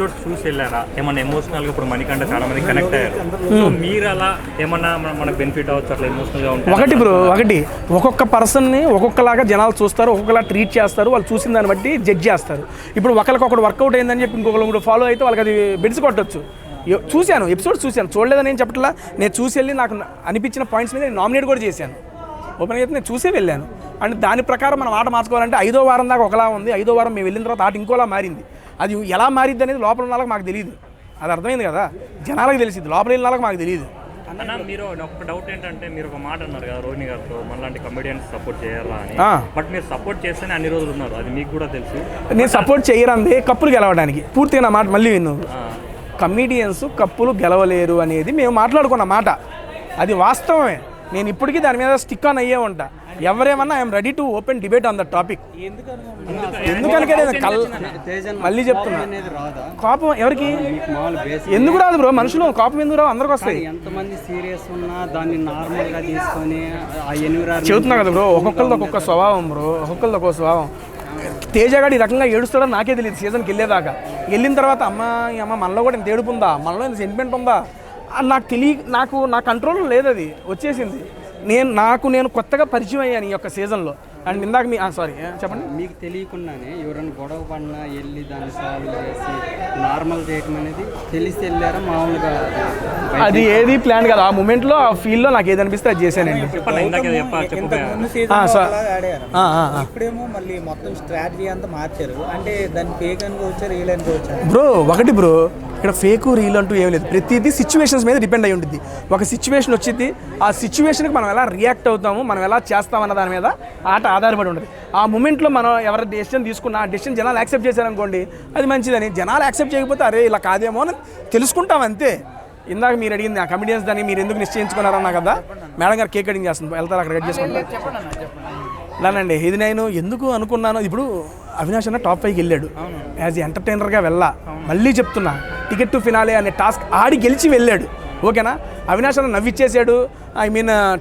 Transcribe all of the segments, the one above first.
చూసి వెళ్ళారా ఏమన్నా ఎమోషనల్గా? ఇప్పుడు మణికంఠ చాలా మంది కనెక్ట్ అయ్యారు. సో మీరు అలా ఏమన్నా మనకు బెనిఫిట్ అవ్వచ్చు అట్లా ఎమోషనల్గా ఉంటుంది? ఒకటి ఒక్కొక్క పర్సన్ని ఒక్కొక్కలాగా జనాలు చూస్తారు, ఒక్కొక్కలా ట్రీట్ చేస్తారు, వాళ్ళు చూసిన దాన్ని బట్టి జడ్జ్ చేస్తారు. ఇప్పుడు ఒకరికొకటి వర్కౌట్ అయిందని చెప్పి ఇంకొకరు ఫాలో అయితే వాళ్ళకి అది బెడిసి కొట్టచ్చు. చూశాను, ఎపిసోడ్ చూశాను, చూడలేదని ఏం చెప్పట్లా. నేను చూసి వెళ్ళి నాకు అనిపించిన పాయింట్స్ మీద నేను నామినేట్ కూడా చేశాను. ఓపెన్గా అయితే నేను చూసే వెళ్ళాను. అండ్ దాని ప్రకారం మనం ఆట మార్చుకోవాలంటే 5వ వారం దాకా ఒకలా ఉంది, 5వ వారం మేము వెళ్ళిన తర్వాత ఆట ఇంకోలా మారింది. అది ఎలా మారిద్ది అనేది లోపల ఉన్న వాళ్ళకి మాకు తెలియదు. అది అర్థమైంది కదా, జనాలకు తెలిసింది, లోపల వెళ్ళిన వాళ్ళకి మాకు తెలియదు. అన్న మీరు ఒక డౌట్ ఏంటంటే, మీరు ఒక మాట అన్నారు కదా రోహిణి గారితో మనలాంటి కమెడియన్స్ సపోర్ట్ చేయాలా అని. బట్ మీరు సపోర్ట్ చేస్తేనే అన్ని రోజులు ఉన్నారు, అది మీకు కూడా తెలుసు. నేను సపోర్ట్ చేయరంది కప్పులు గెలవడానికి. పూర్తిగా నా మాట మళ్ళీ విన్ను. కమెడియన్స్ కప్పులు గెలవలేరు అనేది మేము మాట్లాడుకున్న మాట, అది వాస్తవమే. నేను ఇప్పటికీ దాని మీద స్టిక్ ఆన్ అయ్యే ఉంటా. ఎవరేమన్నా I'm ready to open debate on the topic. ఎందుకనకే మళ్ళీ చెప్తున్నా, కోపం ఎవరికి ఎందుకు రాదు బ్రో? మనుషులు కోపం ఎందుకు రావు? అందరికి వస్తాయి. చెబుతున్నా కదా బ్రో, ఒక్కొక్కరిది ఒక్కొక్క స్వభావం బ్రో, ఒక్కొక్కరిది ఒక్కొక్క స్వభావం. తేజగాడు ఈ రకంగా ఏడుస్తాడో నాకే తెలియదు సీజన్కి వెళ్ళేదాకా. వెళ్ళిన తర్వాత అమ్మ మనలో కూడా ఇంత ఏడుపు ఉందా, మనలో ఇంత సెంటిమెంట్ ఉందా నాకు నాకు నా కంట్రోల్ లేదు, అది వచ్చేసింది. నేను కొత్తగా పరిచయం అయ్యాను ఈ యొక్క సీజన్లో. అండ్ ఇందాక సారీ చెప్పండి. మీకు తెలియకుండానే ఎవరైనా గొడవ పడినా వెళ్ళి దాన్ని సాల్వ్ చేసి నార్మల్ చేయటం అనేది తెలిసి వెళ్ళారా మామూలుగా? అది ఏది ప్లాన్ కదా, ఆ మూమెంట్లో ఆ ఫీల్డ్లో నాకు ఏది అనిపిస్తే అది చేశానండి. ఇప్పుడేమో మళ్ళీ మొత్తం స్ట్రాటజీ అంతా మార్చారు. అంటే దాన్ని ఫేక్ అనుకోవచ్చా, రియల్ అనుకోవచ్చా? బ్రో ఇక్కడ ఫేక్ రీల్ అంటూ ఏం లేదు. ప్రతిదీ సిచ్యువేషన్స్ మీద డిపెండ్ అయి ఉంటుంది. ఒక సిచ్యువేషన్ వచ్చింది, ఆ సిచ్యువేషన్కి మనం ఎలా రియాక్ట్ అవుతాము, మనం ఎలా చేస్తామన్న దాని మీద ఆట ఆధారపడి ఉంటుంది. ఆ మూమెంట్లో మనం ఎవరి డెసిషన్ తీసుకున్నా ఆ డెసిషన్ జనాలు యాక్సెప్ట్ చేశారనుకోండి, అది మంచిదని. జనాలు యాక్సెప్ట్ చేయకపోతే అరే ఇలా కాదేమో అని తెలుసుకుంటాం అంతే. ఇందాక మీరు అడిగింది ఆ కమెడియన్స్ దాన్ని మీరు ఎందుకు నిశ్చయించుకున్నారన్నా కదా. మేడం గారు కేక్ కటింగ్ చేస్తుంది, వెళ్తారు అక్కడ కట్ చేసుకుంటారు. లేనండి, ఇది నేను ఎందుకు అనుకున్నాను, ఇప్పుడు అవినాష్ అన్న టాప్ 5కి వెళ్ళాడు యాజ్ ఎంటర్టైనర్గా మళ్ళీ చెప్తున్నా, టికెట్ టు ఫినాలే అనే టాస్క్ ఆడి గెలిచి వెళ్ళాడు. ఓకేనా, అవినాష్ అన్న నవ్విచ్చేసాడు,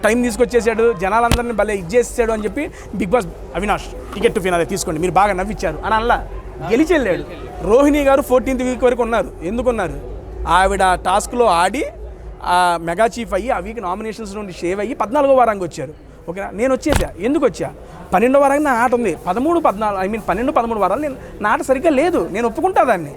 టైం తీసుకొచ్చేసాడు, జనాలందరినీ భలే ఇచ్చేసాడు అని చెప్పి Bigg Boss Avinash ticket to finale తీసుకోండి మీరు బాగా నవ్విచ్చారు అని అలా గెలిచి వెళ్ళాడు. రోహిణి గారు 14th వీక్ వరకు ఉన్నారు. ఎందుకున్నారు? ఆవిడ టాస్క్లో ఆడి మెగా చీఫ్ అయ్యి ఆ వీక్ నామినేషన్స్ నుండి షేవ్ అయ్యి 14వ వారానికి వచ్చారు. ఓకేనా, నేను వచ్చేసా. ఎందుకు వచ్చా? 12వ వారానికి నా ఆట ఉంది. 13, 14 12, 13 వారాలు నా ఆట సరిగ్గా లేదు, నేను ఒప్పుకుంటా దాన్ని.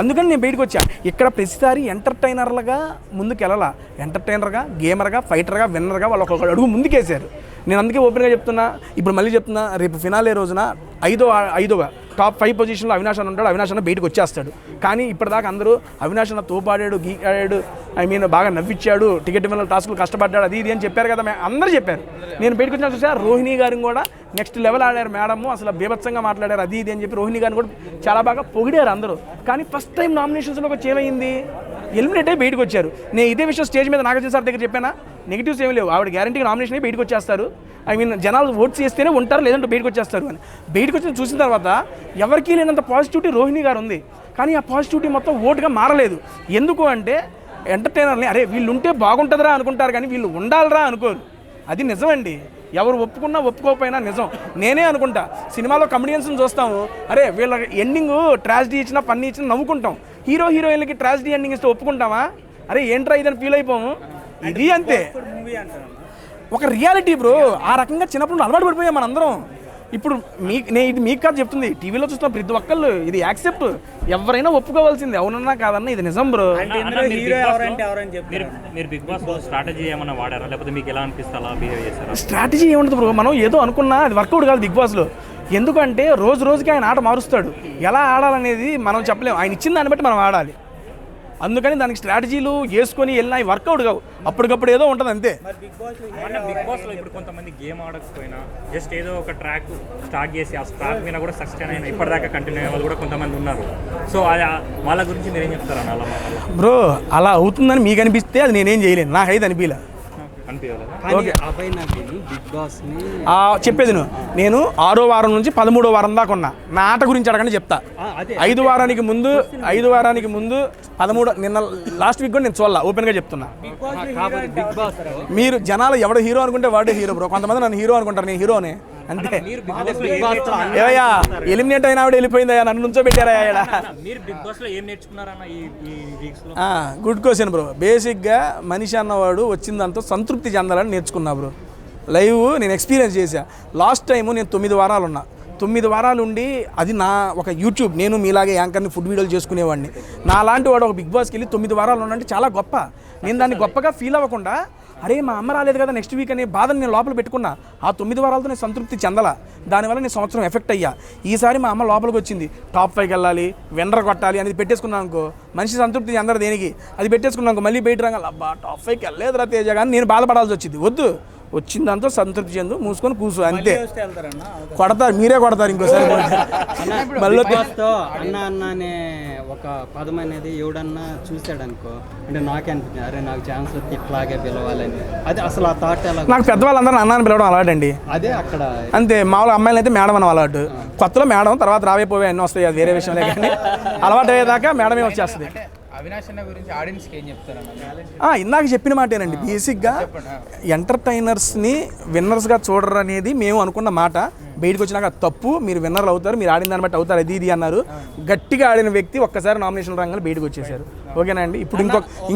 అందుకని నేను బయటకు వచ్చా. ఇక్కడ ప్రతిసారి ఎంటర్టైనర్లుగా ముందుకు వెళ్ళాలా, ఎంటర్టైనర్గా, గేమర్గా, ఫైటర్గా, విన్నర్గా వాళ్ళు ఒక అడుగు ముందుకేశారు. నేను అందుకే ఓపెన్గా చెప్తున్నా, ఇప్పుడు మళ్ళీ చెప్తున్నా, రేపు ఫినాలే రోజున 5వ టాప్ 5 పొజిషన్లో అవినాష్ అన్న ఉంటాడు. అవినాష్ అన్న బయటకు వచ్చేస్తాడు. కానీ ఇప్పటిదాకా అందరూ అవినాష్ అన్న తోపాడాడు, గీకాడాడు, బాగా నవ్విచ్చాడు, టికెట్ విన్నర్ టాస్కులు కష్టపడ్డాడు, అది ఇది అని చెప్పారు కదా, అందరూ చెప్పారు. నేను బయటకు వచ్చిన చూసా రోహిణి గారిని కూడా నెక్స్ట్ లెవెల్ ఆడారు మేడము, అసలు బీభత్సంగా మాట్లాడారు, అది ఇది అని చెప్పి రోహిణి గారిని కూడా చాలా బాగా పొగిడారు అందరూ. కానీ ఫస్ట్ టైం నామినేషన్స్లో వచ్చి ఏమైంది, ఎలిమినేట్ అయ్యి బయటకు వచ్చారు. నేను ఇదే విషయం స్టేజ్ మీద నాగార్జున సార్ దగ్గర చెప్పానా, నెగిటివ్స్ ఏమీ లేవు, ఆవిడ గ్యారంటీగా నామినేషన్ అయ్యి బయటకు వచ్చేస్తారు. జనాలు ఓట్స్ చేస్తేనే ఉంటారు, లేదంటే బయటకు వచ్చేస్తారు అని. బయటకు వచ్చి చూసిన తర్వాత ఎవరికీ లేనంత పాజిటివిటీ రోహిణి గారు ఉంది. కానీ ఆ పాజిటివిటీ మొత్తం ఓటుగా మారలేదు. ఎందుకు అంటే ఎంటర్టైనర్ని అరే వీళ్ళు ఉంటే బాగుంటుందిరా అనుకుంటారు, కానీ వీళ్ళు ఉండాలిరా అనుకోరు. అది నిజమండి, ఎవరు ఒప్పుకున్నా ఒప్పుకోకపోయినా నిజం. నేనే అనుకుంటా, సినిమాలో కమెడియన్స్ని చూస్తాము, అరే వీళ్ళ ఎండింగ్ ట్రాజిడీ ఇచ్చినా ఫన్నీ ఇచ్చినా నవ్వుకుంటాం. హీరోయిన్లకి ట్రాజిడీ ఎండింగ్ ఇస్తే ఒప్పుకుంటామా? అరే ఏంట్రా ఇదని ఫీల్ అయిపోము. ఇది అంతే, ఒక రియాలిటీ బ్రో. ఆ రకంగా చిన్నప్పుడు అలవాటు పడిపోయాం మనందరం. ఇప్పుడు ఇది మీకు కాదు చెప్తుంది, టీవీలో చూస్తున్న ప్రతి ఒక్కళ్ళు ఇది యాక్సెప్ట్, ఎవరైనా ఒప్పుకోవాల్సింది, అవునన్నా కాదన్నా ఇది నిజం బ్రో. మీరు బిగ్ బాస్ స్ట్రాటజీ ఏమన్నా వాడారా, లేకపోతే మీకు ఎలా అనిపిస్తే అలా బిహేవ్ చేస్తారా? స్ట్రాటజీ ఏముంటుంది బ్రో, మనం ఏదో అనుకున్నా అది వర్కౌట్ కాదు బిగ్ బాస్లో. ఎందుకంటే రోజు రోజుకి ఆయన ఆట మారుస్తాడు. ఎలా ఆడాలనేది మనం చెప్పలేము, ఆయన ఇచ్చిన దాన్ని బట్టి మనం ఆడాలి. అందుకని దానికి స్ట్రాటజీలు వేసుకొని వెళ్ళినా వర్కౌట్ కావు, అప్పటికప్పుడు ఏదో ఉంటుంది అంతే. బిగ్ బాస్లో ఇప్పుడు కొంతమంది గేమ్ ఆడకపోయినా జస్ట్ ఏదో ఒక ట్రాక్ స్టార్ట్ చేసి ఆ ట్రాక్ మీద కూడా సక్సెస్ అయినా ఇప్పటిదాకా కంటిన్యూ అయ్యే వాళ్ళు కూడా కొంతమంది ఉన్నారు. సో వాళ్ళ గురించి మీరేం చెప్తారని? అలా బ్రో అలా అవుతుందని మీకు అనిపిస్తే అది నేనేం చేయలేను, నాకైతే అనిపించలే. చెప్పేది నేను 6వ వారం నుంచి 13వ వారం దాకా ఉన్నా. నా ఆట గురించి అడగండి చెప్తా. 5 వారానికి ముందు 13 నిన్న లాస్ట్ వీక్ కూడా నేను చూడాల, ఓపెన్గా చెప్తున్నా. మీరు జనాలు ఎవడో హీరో అనుకుంటే వాడే హీరో బ్రో. కొంతమంది నన్ను హీరో అనుకుంటారు, నేను హీరోనే. అంతే మీరు బిగ్ బాస్ లో ఏం నేర్చుకున్నారు? ఏవయ్యా ఎలిమినేట్ అయిన ఆవిడ వెళ్ళిపోయిందయ్యా, నన్ను నుంచో పెట్టారా మీరు బిగ్ బాస్ లో ఏం నేర్చుకున్నారన్న ఈ వీక్స్ లో? Good question bro. బేసిక్గా మనిషి అన్నవాడు వచ్చిందంతా సంతృప్తి చెందాలని నేర్చుకున్నా బ్రో. లైవ్ నేను ఎక్స్పీరియన్స్ చేశా. లాస్ట్ టైము నేను 9 వారాలు ఉన్నా. 9 వారాలు ఉండి అది నా ఒక యూట్యూబ్, నేను మీలాగే యాంకర్ని ఫుడ్ వీడియోలు చేసుకునేవాడిని. నా లాంటి వాడు ఒక బిగ్ బాస్కి వెళ్ళి 9 వారాలు ఉన్నంటే చాలా గొప్ప. నేను దాన్ని గొప్పగా ఫీల్ అవ్వకుండా అరే మా అమ్మ రాలేదు కదా నెక్స్ట్ వీక్ అనే బాధను నేను లోపల పెట్టుకున్నా. ఆ 9 వారాలతో నేను సంతృప్తి చెందలా. దానివల్ల నేను సంవత్సరం ఎఫెక్ట్ అయ్యా. ఈసారి మా అమ్మ లోపలికి వచ్చింది, టాప్ 5కి వెళ్ళాలి, విన్నర్ కొట్టాలి అనేది పెట్టేసుకున్నాను అనుకో, మనిషి సంతృప్తి చెందరు దేనికి. అది పెట్టేసుకున్నాను అనుకో, మళ్ళీ బయట రాగాలి, అబ్బా టాప్ 5కి వెళ్ళలేదురా తేజ, కానీ నేను బాధపడాల్సి వచ్చింది. వద్దు, వచ్చిందంతా సంతృప్తి చెందు, మూసుకొని కూర్చో అంతే. కొడతారు, మీరే కొడతారు ఇంకోసారి మళ్ళీ. అన్న అన్న అనే ఒక పదం అనేది ఎవడన్నా చూసాడు అనుకో, అంటే నాకే అనిపించింది అరే నాకు ఛాన్స్ వస్తే ఇట్లాగే పిలవాలని. అది అసలు ఆ థాట్ ఎలా? నాకు పెద్దవాళ్ళందరూ అన్నాన్ని పిలవడం అలవాటండి. అదే అక్కడ అంతే. మామూలు అమ్మాయిలు అయితే మేడం అని అలవాటు. కొత్తలో మేడం, తర్వాత రావేపోవే అన్నీ వస్తాయి, అది వేరే విషయంలో. కానీ అలవాటు అయ్యేదాకా మేడమే వచ్చేస్తుంది. అవినాష్ అన్న గురించి ఆడియన్స్కి ఏం చెప్తారన్న? ఇందాక చెప్పిన మాటేనండి. బేసిక్గా ఎంటర్టైనర్స్ని విన్నర్స్గా చూడరు అనేది మేము అనుకున్న మాట. బయటకు వచ్చినాక తప్పు, మీరు విన్నర్లు అవుతారు, మీరు ఆడిన దాన్ని బట్టి అవుతారు, అది ఇది అన్నారు. గట్టిగా ఆడిన వ్యక్తి ఒక్కసారి నామినేషన్ రంగంలో బయటకు వచ్చేసారు. ఓకేనా అండి. ఇప్పుడు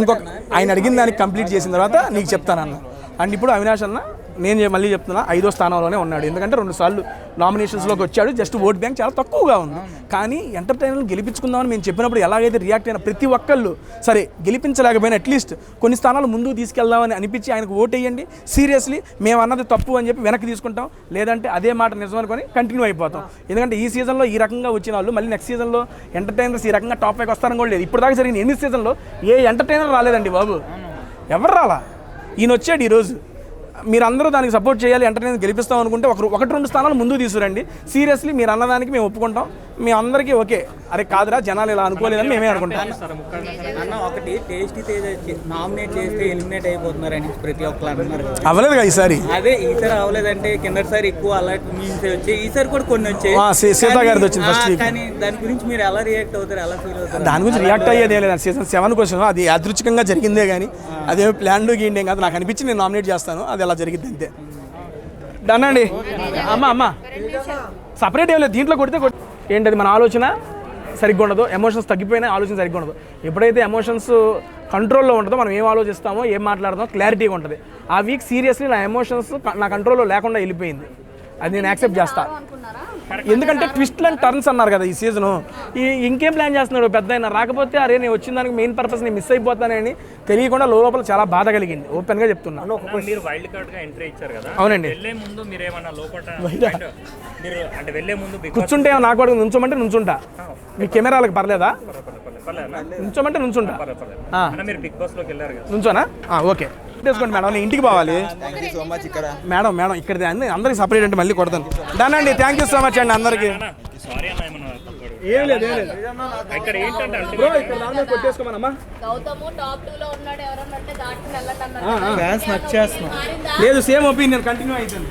ఇంకొక ఆయన అడిగిన దానికి కంప్లీట్ చేసిన తర్వాత నీకు చెప్తానన్న. అండ్ ఇప్పుడు అవినాష్ అన్న నేను మళ్ళీ చెప్తున్నా 5వ స్థానంలోనే ఉన్నాడు. ఎందుకంటే 2 సార్లు నామినేషన్స్లోకి వచ్చాడు. జస్ట్ ఓట్ బ్యాంక్ చాలా తక్కువగా ఉంది. కానీ ఎంటర్టైనర్లు గెలిపించుకుందామని మేము చెప్పినప్పుడు ఎలాగైతే రియాక్ట్ అయిన ప్రతి ఒక్కళ్ళు, సరే గెలిపించలేకపోయినా అట్లీస్ట్ కొన్ని స్థానాలు ముందుకు తీసుకెళ్దామని అనిపించి ఆయనకు ఓట్ వేయండి, సీరియస్లీ మేము అన్నది తప్పు అని చెప్పి వెనక్కి తీసుకుంటాం. లేదంటే అదే మాట నిజం అనుకొని కంటిన్యూ అయిపోతాం. ఎందుకంటే ఈ సీజన్లో ఈ రకంగా వచ్చిన వాళ్ళు మళ్ళీ నెక్స్ట్ సీజన్లో ఎంటర్టైనర్స్ ఈ రకంగా టాప్ 5 వస్తారని కూడా లేదు. ఇప్పుడు దాకా జరిగిన 8 సీజన్లో ఏ ఎంటర్టైనర్ రాలేదండి బాబు, ఎవరు రాలా. ఈయన వచ్చాడు ఈరోజు. మీరందరూ దానికి సపోర్ట్ చేయాలి, ఎంటర్టైన్మెంట్ గెలిపిస్తాం అనుకుంటే 1-2 స్థానాలు ముందుకు తీసుకురండి. సీరియస్లీ మీరు అన్నదానికి మేము ఒప్పుకుంటాం. మీ అందరికీ ఓకే, అరే కాదురా జనాలు ఇలా అనుకోలేదని మేమే అనుకుంటాం. అన్న ఒకటి టేస్టీ తేజ నామినేట్ చేస్తే ఎలిమినేట్ అయిపోతున్నారని ప్రతి ఒక్కరు అంటున్నారు. అవ్వలేదుగా ఈసారి. అదే ఈసారి అవ్వలేదంటే కిందసారి ఎక్కువ అలాంటి మీమ్స్ వచ్చాయి, ఈసారి కూడా కొన్ని వచ్చాయి. సీతా గారిది వచ్చింది ఫస్ట్ వీక్. కానీ దాని గురించి మీరు ఎలా రియాక్ట్ అవుతారు, ఎలా ఫీల్ అవుతారు? దాని గురించి రియాక్ట్ అయ్యేది లేదు. సీజన్ 7 కోసం అది యాదృచ్ఛికంగా జరిగిందే కానీ అదేమో ప్లాన్లు గీండేం కాదు. నాకు అనిపించి నేను నామినేట్ చేస్తాను, అది అలా జరిగింది అంతే. డన్ అండి. అమ్మ సపరేట్ ఏం లేదు, దీంట్లో కొడితే ఏంటది మన ఆలోచన సరిగ్గా ఉండదు, ఎమోషన్స్ తగ్గిపోయినా ఆలోచన సరిగ్గా ఉండదు. ఎప్పుడైతే ఎమోషన్స్ కంట్రోల్లో ఉంటుందో మనం ఏం ఆలోచిస్తామో ఏం మాట్లాడతామో క్లారిటీగా ఉంటుంది. ఆ వీక్ సీరియస్లీ నా ఎమోషన్స్ నా కంట్రోల్లో లేకుండా వెళ్ళిపోయింది. అది నేను యాక్సెప్ట్ చేస్తా. ఎందుకంటే ట్విస్ట్లు అండ్ టర్న్స్ అన్నారు కదా ఈ సీజను. ఇంకేం ప్లాన్ చేస్తున్నాడు పెద్ద అయినా, రాకపోతే అరే నేను వచ్చిన దానికి మెయిన్ పర్పస్ నేను మిస్ అయిపోతానని తెలియకుండా లోపల చాలా బాధ కలిగింది. ఓపెన్గా చెప్తున్నా. మీరు వైల్డ్ కార్డ్ గా ఎంట్రీ ఇచ్చారు కదా, అవునండి. వెళ్ళే ముందు మీరు ఏమన్నా లోపల మీరు అంటే వెళ్ళే ముందు కూర్చుంటే నాకు కూడా నుంచోమంటే నుంచుంటా. మీ కెమెరాలకు పర్లేదా? నుంచోమంటే నుంచుంటా. మీరు బిగ్ బాస్ లోకి వెళ్ళారు కదా, నుంచోనా? ఓకే తీసుకోండి మేడం, నేను ఇంటికి పోవాలి మేడం. ఇక్కడ అందరికి సపరేట్ అంటే మళ్ళీ కొడతాను. డన్ అండి, థ్యాంక్ యూ సో మచ్ అండి అందరికి. సారీ అన్న, ఏమన్నా ఏం లేదు ఇక్కడ ఏంటంటే కొట్టేసుకోమనమ్మా. ఫ్యాన్స్ నచ్చేస్తున్నాం. లేదు సేమ్ ఒపీనియన్ కంటిన్యూ అవుతుంది.